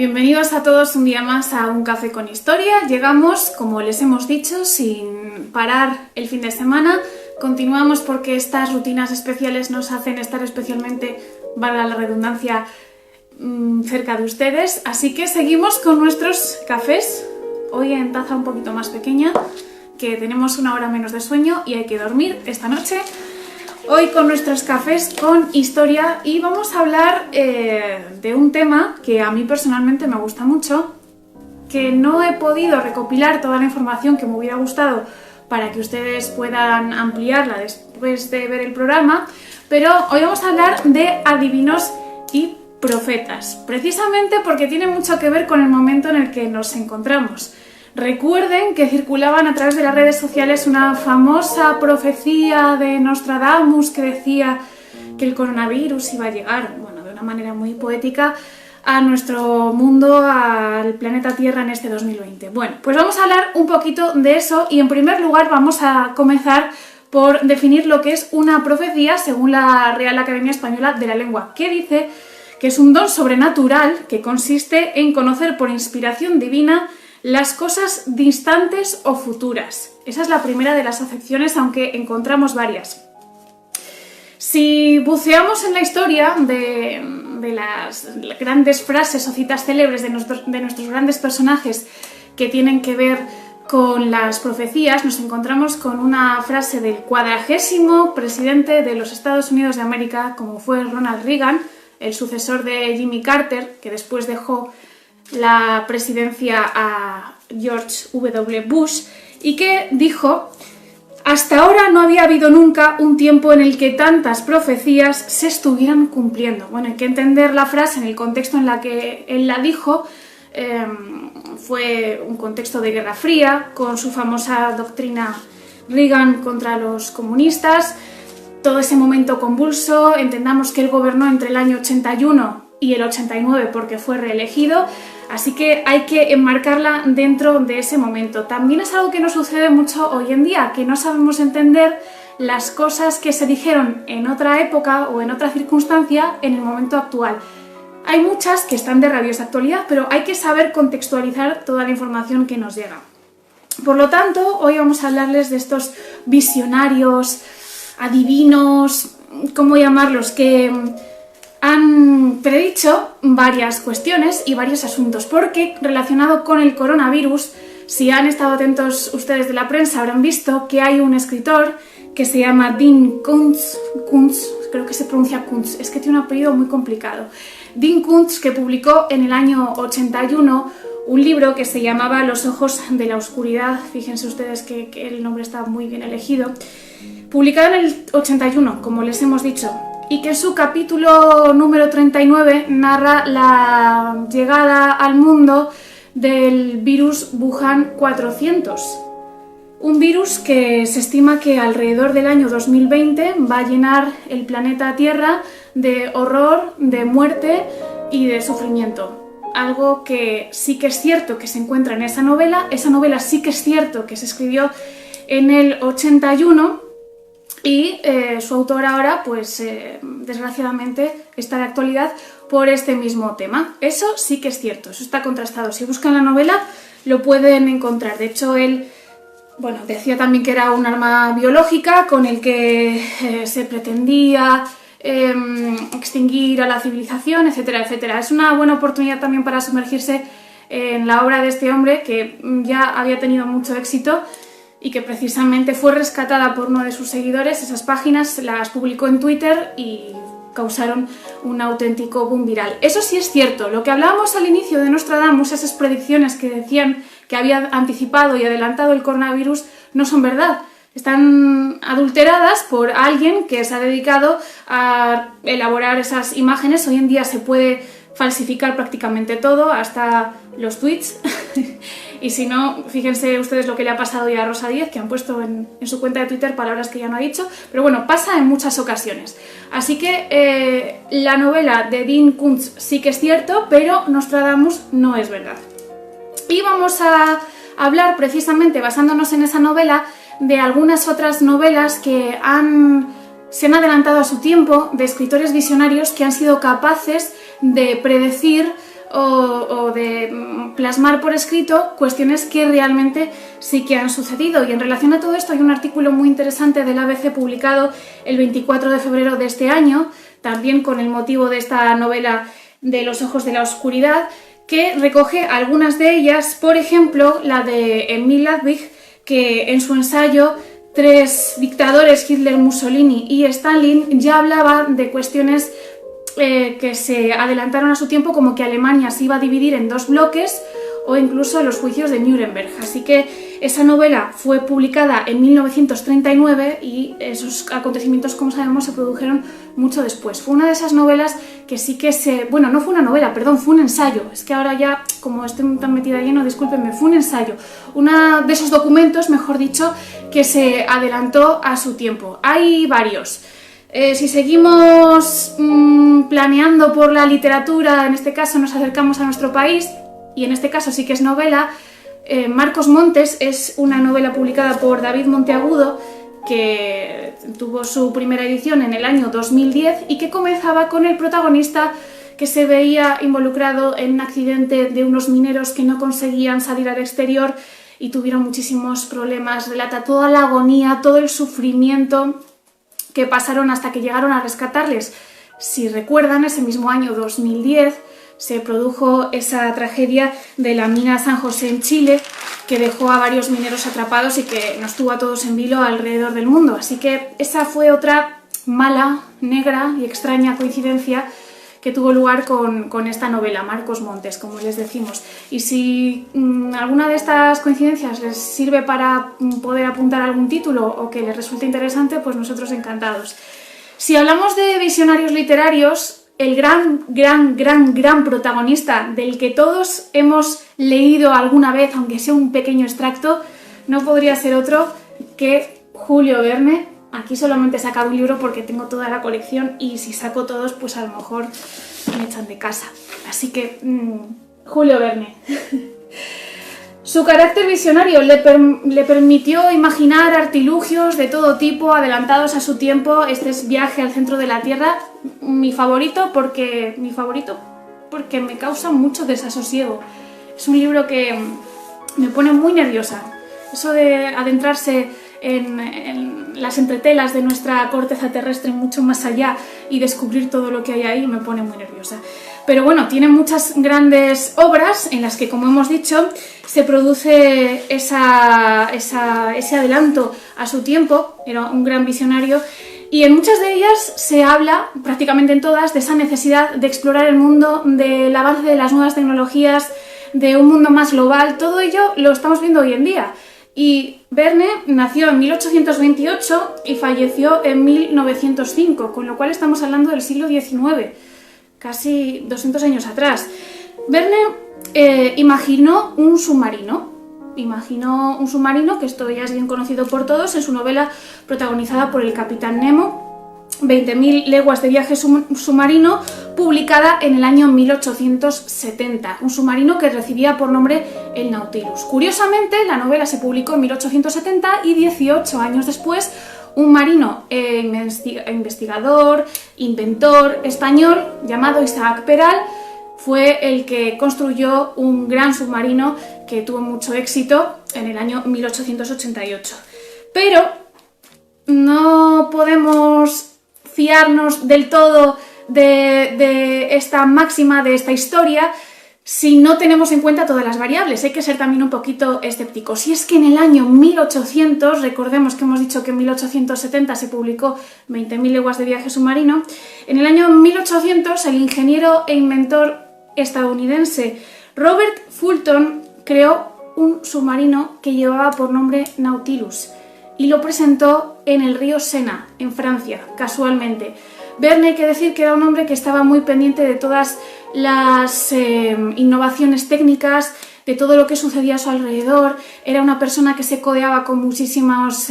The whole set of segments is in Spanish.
Bienvenidos a todos un día más a Un Café con Historia. Llegamos, como les hemos dicho, sin parar el fin de semana. Continuamos porque estas rutinas especiales nos hacen estar especialmente, valga la redundancia, cerca de ustedes. Así que seguimos con nuestros cafés, hoy en taza un poquito más pequeña, que tenemos una hora menos de sueño y hay que dormir esta noche. Hoy con nuestros cafés con historia y vamos a hablar de un tema que a mí personalmente me gusta mucho, que no he podido recopilar toda la información que me hubiera gustado para que ustedes puedan ampliarla después de ver el programa, pero hoy vamos a hablar de adivinos y profetas, precisamente porque tiene mucho que ver con el momento en el que nos encontramos. Recuerden que circulaban a través de las redes sociales una famosa profecía de Nostradamus que decía que el coronavirus iba a llegar, de una manera muy poética, a nuestro mundo, al planeta Tierra en este 2020. Bueno, pues vamos a hablar un poquito de eso y en primer lugar vamos a comenzar por definir lo que es una profecía según la Real Academia Española de la Lengua, que dice que es un don sobrenatural que consiste en conocer por inspiración divina las cosas distantes o futuras. Esa es la primera de las acepciones, aunque encontramos varias. Si buceamos en la historia de las grandes frases o citas célebres de nuestros grandes personajes que tienen que ver con las profecías, nos encontramos con una frase del 40º presidente de los Estados Unidos de América, como fue Ronald Reagan, el sucesor de Jimmy Carter, que después dejó la presidencia a George W. Bush, y que dijo: hasta ahora no había habido nunca un tiempo en el que tantas profecías se estuvieran cumpliendo. Bueno, hay que entender la frase en el contexto en la que él la dijo. Fue un contexto de Guerra Fría, con su famosa doctrina Reagan contra los comunistas, todo ese momento convulso. Entendamos que él gobernó entre el año 81 y el 89 porque fue reelegido, así que hay que enmarcarla dentro de ese momento. También es algo que nos sucede mucho hoy en día, que no sabemos entender las cosas que se dijeron en otra época o en otra circunstancia en el momento actual. Hay muchas que están de rabiosa actualidad, pero hay que saber contextualizar toda la información que nos llega. Por lo tanto, hoy vamos a hablarles de estos visionarios, adivinos, ¿cómo llamarlos?, que han predicho varias cuestiones y varios asuntos, porque relacionado con el coronavirus, si han estado atentos ustedes de la prensa, habrán visto que hay un escritor que se llama Dean Koontz, creo que se pronuncia Koontz, es que tiene un apellido muy complicado, Dean Koontz, que publicó en el año 81 un libro que se llamaba Los ojos de la oscuridad. Fíjense ustedes que el nombre está muy bien elegido, publicado en el 81, como les hemos dicho, y que en su capítulo número 39 narra la llegada al mundo del virus Wuhan 400. Un virus que se estima que alrededor del año 2020 va a llenar el planeta Tierra de horror, de muerte y de sufrimiento. Algo que sí que es cierto que se encuentra en esa novela sí que es cierto que se escribió en el 81, y su autor ahora, pues desgraciadamente, está de actualidad por este mismo tema. Eso sí que es cierto, eso está contrastado. Si buscan la novela lo pueden encontrar. De hecho, él decía también que era un arma biológica con el que se pretendía extinguir a la civilización, etcétera, etcétera. Es una buena oportunidad también para sumergirse en la obra de este hombre, que ya había tenido mucho éxito y que precisamente fue rescatada por uno de sus seguidores. Esas páginas las publicó en Twitter y causaron un auténtico boom viral. Eso sí es cierto, lo que hablábamos al inicio de Nostradamus, esas predicciones que decían que había anticipado y adelantado el coronavirus, no son verdad. Están adulteradas por alguien que se ha dedicado a elaborar esas imágenes. Hoy en día se puede falsificar prácticamente todo, hasta los tweets. Y si no, fíjense ustedes lo que le ha pasado ya a Rosa Díez, que han puesto en su cuenta de Twitter palabras que ya no ha dicho. Pero bueno, pasa en muchas ocasiones. Así que la novela de Dean Koontz sí que es cierto, pero Nostradamus no es verdad. Y vamos a hablar precisamente, basándonos en esa novela, de algunas otras novelas que se han adelantado a su tiempo, de escritores visionarios que han sido capaces de predecir o de plasmar por escrito cuestiones que realmente sí que han sucedido. Y en relación a todo esto hay un artículo muy interesante del ABC publicado el 24 de febrero de este año, también con el motivo de esta novela de Los ojos de la oscuridad, que recoge algunas de ellas, por ejemplo la de Emil Ludwig, que en su ensayo Tres dictadores, Hitler, Mussolini y Stalin, ya hablaba de cuestiones que se adelantaron a su tiempo, como que Alemania se iba a dividir en dos bloques, o incluso los juicios de Nuremberg. Así que esa novela fue publicada en 1939 y esos acontecimientos, como sabemos, se produjeron mucho después. Fue una de esas novelas que sí que bueno, no fue una novela, perdón, fue un ensayo. Es que ahora ya, como estoy tan metida lleno, discúlpenme, fue un ensayo. Uno de esos documentos, mejor dicho, que se adelantó a su tiempo. Hay varios. Si seguimos planeando por la literatura, en este caso nos acercamos a nuestro país, y en este caso sí que es novela. Marcos Montes es una novela publicada por David Monteagudo, que tuvo su primera edición en el año 2010 y que comenzaba con el protagonista que se veía involucrado en un accidente de unos mineros que no conseguían salir al exterior y tuvieron muchísimos problemas. Relata toda la agonía, todo el sufrimiento que pasaron hasta que llegaron a rescatarles. Si recuerdan, ese mismo año 2010 se produjo esa tragedia de la mina San José en Chile, que dejó a varios mineros atrapados y que nos tuvo a todos en vilo alrededor del mundo. Así que esa fue otra mala, negra y extraña coincidencia que tuvo lugar con esta novela, Marcos Montes, como les decimos. Y si alguna de estas coincidencias les sirve para poder apuntar algún título o que les resulte interesante, pues nosotros encantados. Si hablamos de visionarios literarios, el gran protagonista del que todos hemos leído alguna vez, aunque sea un pequeño extracto, no podría ser otro que Julio Verne. Aquí solamente he sacado un libro porque tengo toda la colección y si saco todos, pues a lo mejor me echan de casa. Así que, Julio Verne. Su carácter visionario le permitió imaginar artilugios de todo tipo, adelantados a su tiempo. Este es Viaje al centro de la Tierra, mi favorito porque me causa mucho desasosiego. Es un libro que me pone muy nerviosa. Eso de adentrarse en las entretelas de nuestra corteza terrestre mucho más allá y descubrir todo lo que hay ahí me pone muy nerviosa. Pero bueno, tiene muchas grandes obras en las que, como hemos dicho, se produce ese adelanto a su tiempo. Era un gran visionario y en muchas de ellas se habla, prácticamente en todas, de esa necesidad de explorar el mundo, del avance de las nuevas tecnologías, de un mundo más global. Todo ello lo estamos viendo hoy en día. Y Verne nació en 1828 y falleció en 1905, con lo cual estamos hablando del siglo XIX, casi 200 años atrás. Verne imaginó un submarino, que esto ya es bien conocido por todos, en su novela protagonizada por el Capitán Nemo, 20.000 leguas de viaje submarino, publicada en el año 1870, un submarino que recibía por nombre el Nautilus. Curiosamente, la novela se publicó en 1870 y 18 años después, un marino investigador, inventor español llamado Isaac Peral fue el que construyó un gran submarino que tuvo mucho éxito en el año 1888. Pero no podemos fiarnos del todo de esta máxima, de esta historia, si no tenemos en cuenta todas las variables. Hay que ser también un poquito escépticos. Y es que en el año 1800, recordemos que hemos dicho que en 1870 se publicó 20.000 leguas de viaje submarino, en el año 1800 el ingeniero e inventor estadounidense Robert Fulton creó un submarino que llevaba por nombre Nautilus y lo presentó en el río Sena, en Francia, casualmente. Verne, hay que decir que era un hombre que estaba muy pendiente de todas las innovaciones técnicas, de todo lo que sucedía a su alrededor. Era una persona que se codeaba con muchísimos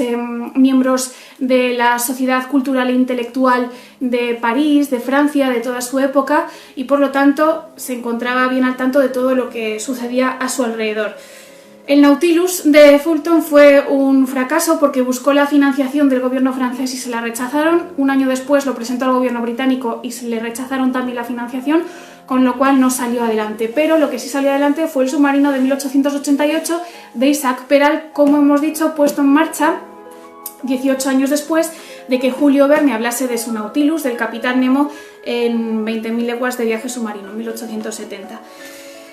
miembros de la sociedad cultural e intelectual de París, de Francia, de toda su época, y por lo tanto se encontraba bien al tanto de todo lo que sucedía a su alrededor. El Nautilus de Fulton fue un fracaso porque buscó la financiación del gobierno francés y se la rechazaron. Un año después lo presentó al gobierno británico y se le rechazaron también la financiación, con lo cual no salió adelante. Pero lo que sí salió adelante fue el submarino de 1888 de Isaac Peral, como hemos dicho, puesto en marcha 18 años después de que Julio Verne hablase de su Nautilus, del Capitán Nemo, en 20.000 leguas de viaje submarino, en 1870.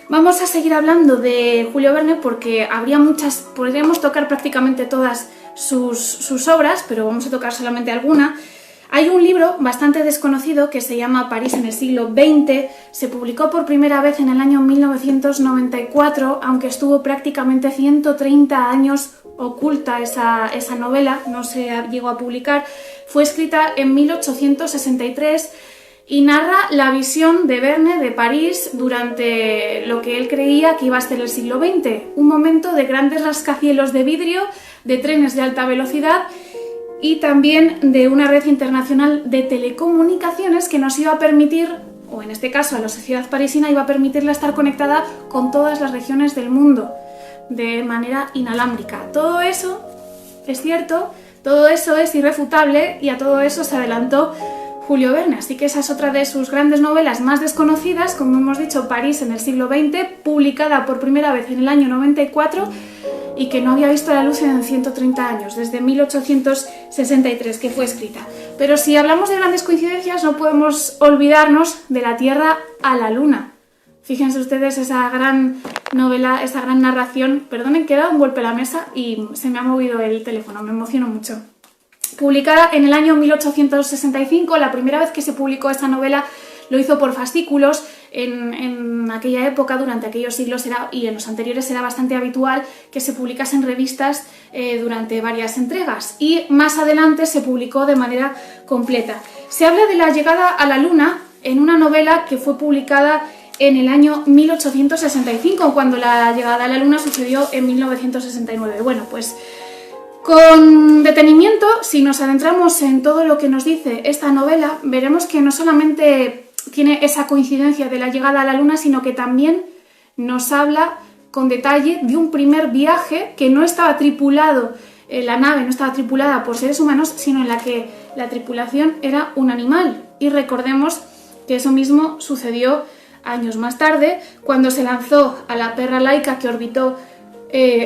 Vamos a seguir hablando de Julio Verne porque habría muchas, podríamos tocar prácticamente todas sus obras, pero vamos a tocar solamente alguna. Hay un libro bastante desconocido que se llama París en el siglo XX, se publicó por primera vez en el año 1994, aunque estuvo prácticamente 130 años oculta esa novela, no se llegó a publicar. Fue escrita en 1863 y narra la visión de Verne de París durante lo que él creía que iba a ser el siglo XX, un momento de grandes rascacielos de vidrio, de trenes de alta velocidad y también de una red internacional de telecomunicaciones que nos iba a permitir, o en este caso a la sociedad parisina, iba a permitirla estar conectada con todas las regiones del mundo de manera inalámbrica. Todo eso es cierto, todo eso es irrefutable y a todo eso se adelantó Julio Verne, así que esa es otra de sus grandes novelas más desconocidas, como hemos dicho, París en el siglo XX, publicada por primera vez en el año 94 y que no había visto la luz en 130 años, desde 1863 que fue escrita. Pero si hablamos de grandes coincidencias, no podemos olvidarnos de la Tierra a la Luna. Fíjense ustedes esa gran novela, esa gran narración. Perdonen que he dado un golpe a la mesa y se me ha movido el teléfono, me emociono mucho. Publicada en el año 1865, la primera vez que se publicó esta novela lo hizo por fascículos. En aquella época, durante aquellos siglos y en los anteriores era bastante habitual que se publicasen revistas durante varias entregas y más adelante se publicó de manera completa. Se habla de la llegada a la Luna en una novela que fue publicada en el año 1865, cuando la llegada a la Luna sucedió en 1969. Bueno, pues con detenimiento, si nos adentramos en todo lo que nos dice esta novela, veremos que no solamente tiene esa coincidencia de la llegada a la Luna, sino que también nos habla con detalle de un primer viaje que no estaba tripulado, la nave no estaba tripulada por seres humanos, sino en la que la tripulación era un animal. Y recordemos que eso mismo sucedió años más tarde, cuando se lanzó a la perra laica que orbitó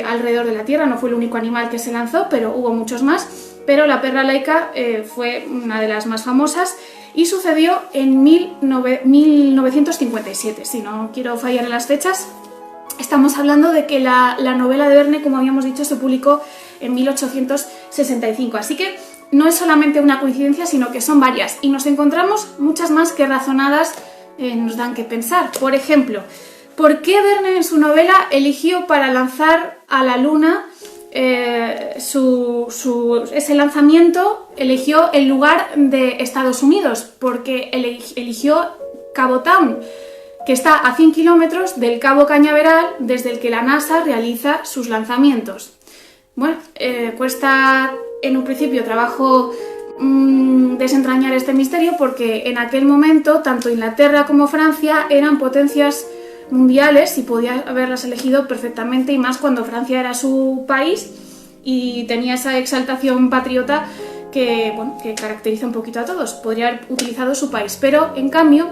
alrededor de la Tierra. No fue el único animal que se lanzó, pero hubo muchos más, pero la perra laica fue una de las más famosas y sucedió en 1957, si no quiero fallar en las fechas. Estamos hablando de que la novela de Verne, como habíamos dicho, se publicó en 1865, así que no es solamente una coincidencia, sino que son varias, y nos encontramos muchas más que razonadas nos dan que pensar. Por ejemplo, ¿por qué Verne en su novela eligió para lanzar a la Luna ese lanzamiento? Eligió el lugar de Estados Unidos, porque eligió Cabo Town, que está a 100 kilómetros del Cabo Cañaveral, desde el que la NASA realiza sus lanzamientos. Bueno, cuesta en un principio trabajo desentrañar este misterio, porque en aquel momento tanto Inglaterra como Francia eran potencias mundiales y podía haberlas elegido perfectamente, y más cuando Francia era su país y tenía esa exaltación patriota que, bueno, que caracteriza un poquito a todos. Podría haber utilizado su país, pero en cambio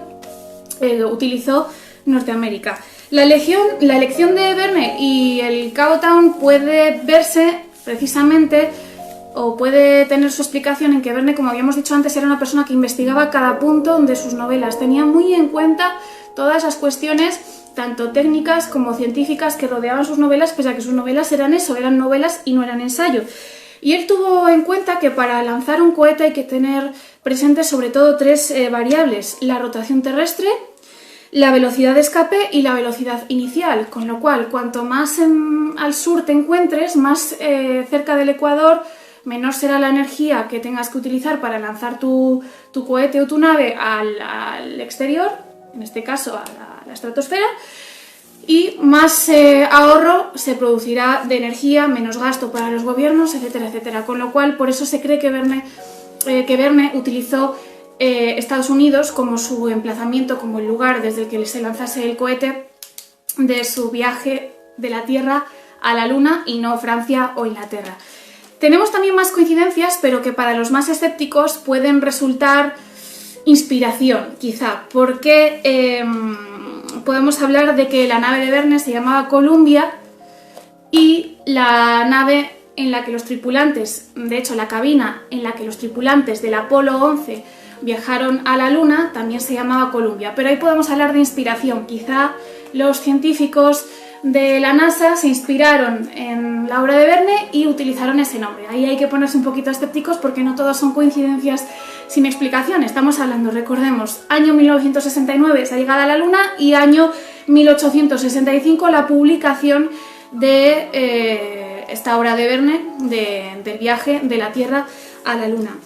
utilizó Norteamérica. La elección de Verne y el Cabo Town puede verse precisamente, o puede tener su explicación en que Verne, como habíamos dicho antes, era una persona que investigaba cada punto de sus novelas. Tenía muy en cuenta todas las cuestiones, tanto técnicas como científicas, que rodeaban sus novelas, pese a que sus novelas eran eso, eran novelas y no eran ensayo. Y él tuvo en cuenta que para lanzar un cohete hay que tener presentes sobre todo tres variables: la rotación terrestre, la velocidad de escape y la velocidad inicial, con lo cual cuanto más al sur te encuentres, más cerca del ecuador, menor será la energía que tengas que utilizar para lanzar tu cohete o tu nave al exterior, en este caso a la estratosfera, y más ahorro se producirá de energía, menos gasto para los gobiernos, etcétera, etcétera. Con lo cual, por eso se cree que Verne utilizó Estados Unidos como su emplazamiento, como el lugar desde el que se lanzase el cohete de su viaje de la Tierra a la Luna, y no Francia o Inglaterra. Tenemos también más coincidencias, pero que para los más escépticos pueden resultar inspiración, quizá, porque podemos hablar de que la nave de Verne se llamaba Columbia y la nave en la que los tripulantes, de hecho la cabina en la que los tripulantes del Apolo 11 viajaron a la Luna también se llamaba Columbia. Pero ahí podemos hablar de inspiración. Quizá los científicos de la NASA se inspiraron en la obra de Verne y utilizaron ese nombre. Ahí hay que ponerse un poquito escépticos porque no todas son coincidencias sin explicación. Estamos hablando, recordemos, año 1969 esa llegada a la Luna y año 1865 la publicación de esta obra de Verne del viaje de la Tierra a la Luna.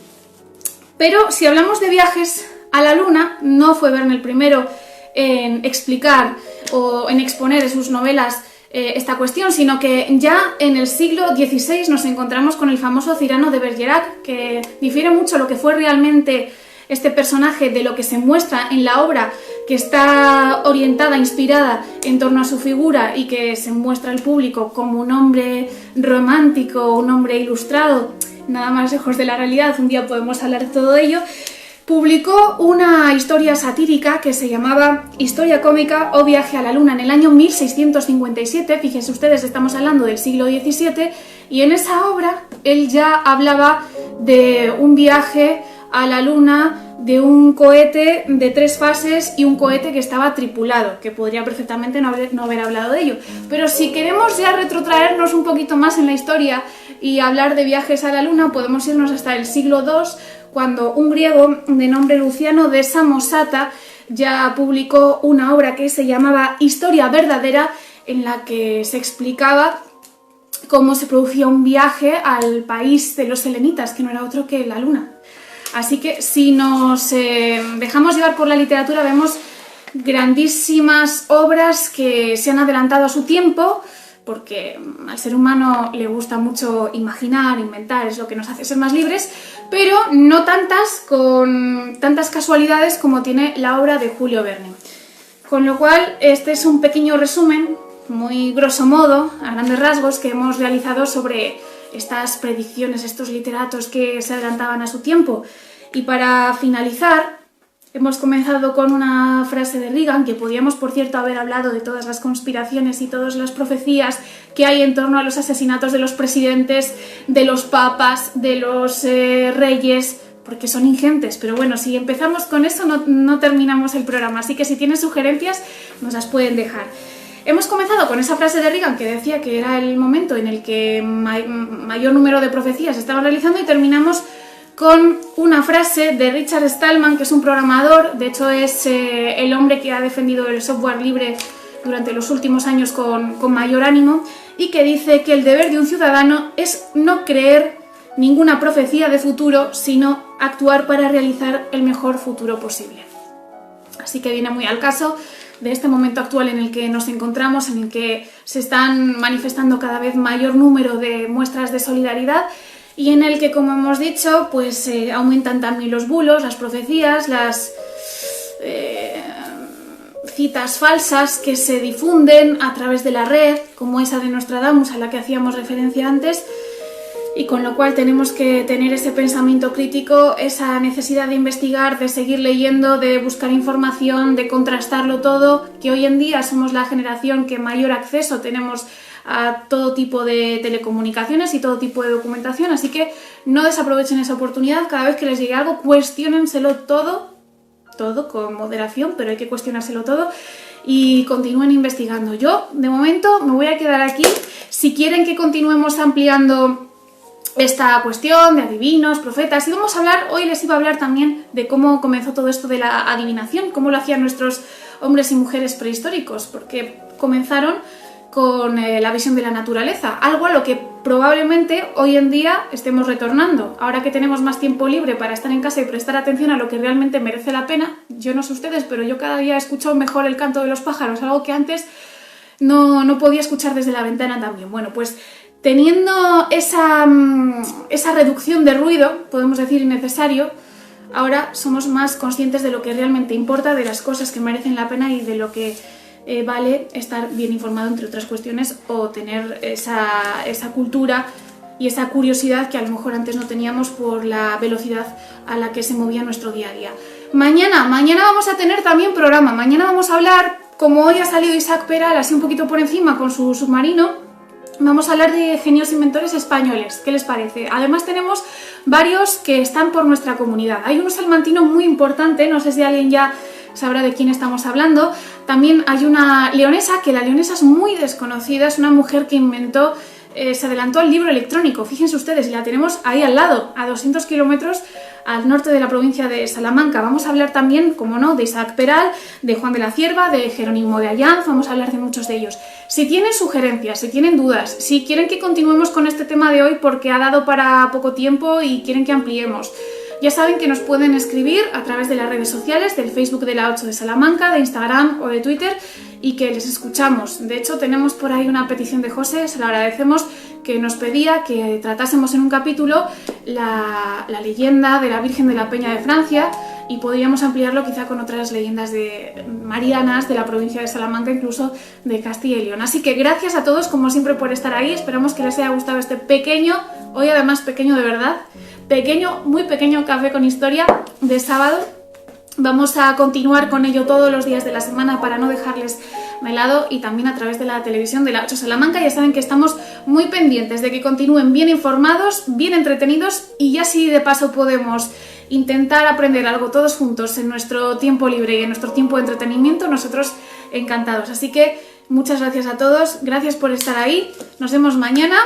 Pero si hablamos de viajes a la Luna, no fue Verne el primero en explicar o en exponer en sus novelas esta cuestión, sino que ya en el siglo XVI nos encontramos con el famoso Cyrano de Bergerac, que difiere mucho lo que fue realmente este personaje de lo que se muestra en la obra, que está orientada, inspirada en torno a su figura y que se muestra al público como un hombre romántico, un hombre ilustrado, nada más lejos de la realidad. Un día podemos hablar de todo ello. Publicó una historia satírica que se llamaba Historia cómica o Viaje a la Luna en el año 1657, fíjense ustedes, estamos hablando del siglo XVII, y en esa obra él ya hablaba de un viaje a la Luna, de un cohete de 3 fases y un cohete que estaba tripulado, que podría perfectamente no haber hablado de ello. Pero si queremos ya retrotraernos un poquito más en la historia y hablar de viajes a la Luna, podemos irnos hasta el siglo II, cuando un griego de nombre Luciano de Samosata ya publicó una obra que se llamaba Historia verdadera, en la que se explicaba cómo se producía un viaje al país de los selenitas, que no era otro que la Luna. Así que si nos dejamos llevar por la literatura, vemos grandísimas obras que se han adelantado a su tiempo, porque al ser humano le gusta mucho imaginar, inventar, es lo que nos hace ser más libres, pero no tantas con tantas casualidades como tiene la obra de Julio Verne. Con lo cual, este es un pequeño resumen, muy grosso modo, a grandes rasgos, que hemos realizado sobre estas predicciones, estos literatos que se adelantaban a su tiempo. Y para finalizar, hemos comenzado con una frase de Reagan, que podíamos, por cierto, haber hablado de todas las conspiraciones y todas las profecías que hay en torno a los asesinatos de los presidentes, de los papas, de los reyes, porque son ingentes. Pero bueno, si empezamos con eso no terminamos el programa, así que si tienen sugerencias nos las pueden dejar. Hemos comenzado con esa frase de Reagan que decía que era el momento en el que mayor número de profecías se estaban realizando, y terminamos con una frase de Richard Stallman, que es un programador, de hecho es el hombre que ha defendido el software libre durante los últimos años con mayor ánimo, y que dice que el deber de un ciudadano es no creer ninguna profecía de futuro, sino actuar para realizar el mejor futuro posible. Así que viene muy al caso de este momento actual en el que nos encontramos, en el que se están manifestando cada vez mayor número de muestras de solidaridad, y en el que, como hemos dicho, pues aumentan también los bulos, las profecías, las citas falsas que se difunden a través de la red, como esa de Nostradamus a la que hacíamos referencia antes, y con lo cual tenemos que tener ese pensamiento crítico, esa necesidad de investigar, de seguir leyendo, de buscar información, de contrastarlo todo, que hoy en día somos la generación que mayor acceso tenemos a todo tipo de telecomunicaciones y todo tipo de documentación, así que no desaprovechen esa oportunidad. Cada vez que les llegue algo, cuestiónenselo todo con moderación, pero hay que cuestionárselo todo, y continúen investigando. Yo, de momento, me voy a quedar aquí. Si quieren que continuemos ampliando esta cuestión de adivinos, profetas, y vamos a hablar, hoy les iba a hablar también de cómo comenzó todo esto de la adivinación, cómo lo hacían nuestros hombres y mujeres prehistóricos, porque comenzaron con la visión de la naturaleza, algo a lo que probablemente hoy en día estemos retornando. Ahora que tenemos más tiempo libre para estar en casa y prestar atención a lo que realmente merece la pena, yo no sé ustedes, pero yo cada día escucho mejor el canto de los pájaros, algo que antes no podía escuchar desde la ventana también. Bueno, pues teniendo esa reducción de ruido, podemos decir innecesario, ahora somos más conscientes de lo que realmente importa, de las cosas que merecen la pena y de lo que vale estar bien informado, entre otras cuestiones, o tener esa cultura y esa curiosidad que a lo mejor antes no teníamos por la velocidad a la que se movía nuestro día a día. Mañana vamos a tener también programa. Mañana vamos a hablar, como hoy ha salido Isaac Peral, así un poquito por encima con su submarino, vamos a hablar de genios inventores españoles. ¿Qué les parece? Además tenemos varios que están por nuestra comunidad. Hay un salmantino muy importante, no sé si alguien ya sabrá de quién estamos hablando. También hay una leonesa, que la leonesa es muy desconocida, es una mujer que inventó, se adelantó al libro electrónico, fíjense ustedes, y la tenemos ahí al lado, a 200 kilómetros al norte de la provincia de Salamanca. Vamos a hablar también, como no, de Isaac Peral, de Juan de la Cierva, de Jerónimo de Allanz, vamos a hablar de muchos de ellos. Si tienen sugerencias, si tienen dudas, si quieren que continuemos con este tema de hoy porque ha dado para poco tiempo y quieren que ampliemos, ya saben que nos pueden escribir a través de las redes sociales, del Facebook de la 8 de Salamanca, de Instagram o de Twitter, y que les escuchamos. De hecho, tenemos por ahí una petición de José, se lo agradecemos, que nos pedía que tratásemos en un capítulo la leyenda de la Virgen de la Peña de Francia, y podríamos ampliarlo quizá con otras leyendas de marianas de la provincia de Salamanca, incluso de Castilla y León. Así que gracias a todos, como siempre, por estar ahí. Esperamos que les haya gustado este pequeño, hoy además pequeño de verdad, pequeño, muy pequeño café con historia de sábado. Vamos a continuar con ello todos los días de la semana para no dejarles de lado, y también a través de la televisión de la 8 Salamanca. Ya saben que estamos muy pendientes de que continúen bien informados, bien entretenidos, y ya si de paso podemos intentar aprender algo todos juntos en nuestro tiempo libre y en nuestro tiempo de entretenimiento, nosotros encantados. Así que muchas gracias a todos, gracias por estar ahí, nos vemos mañana.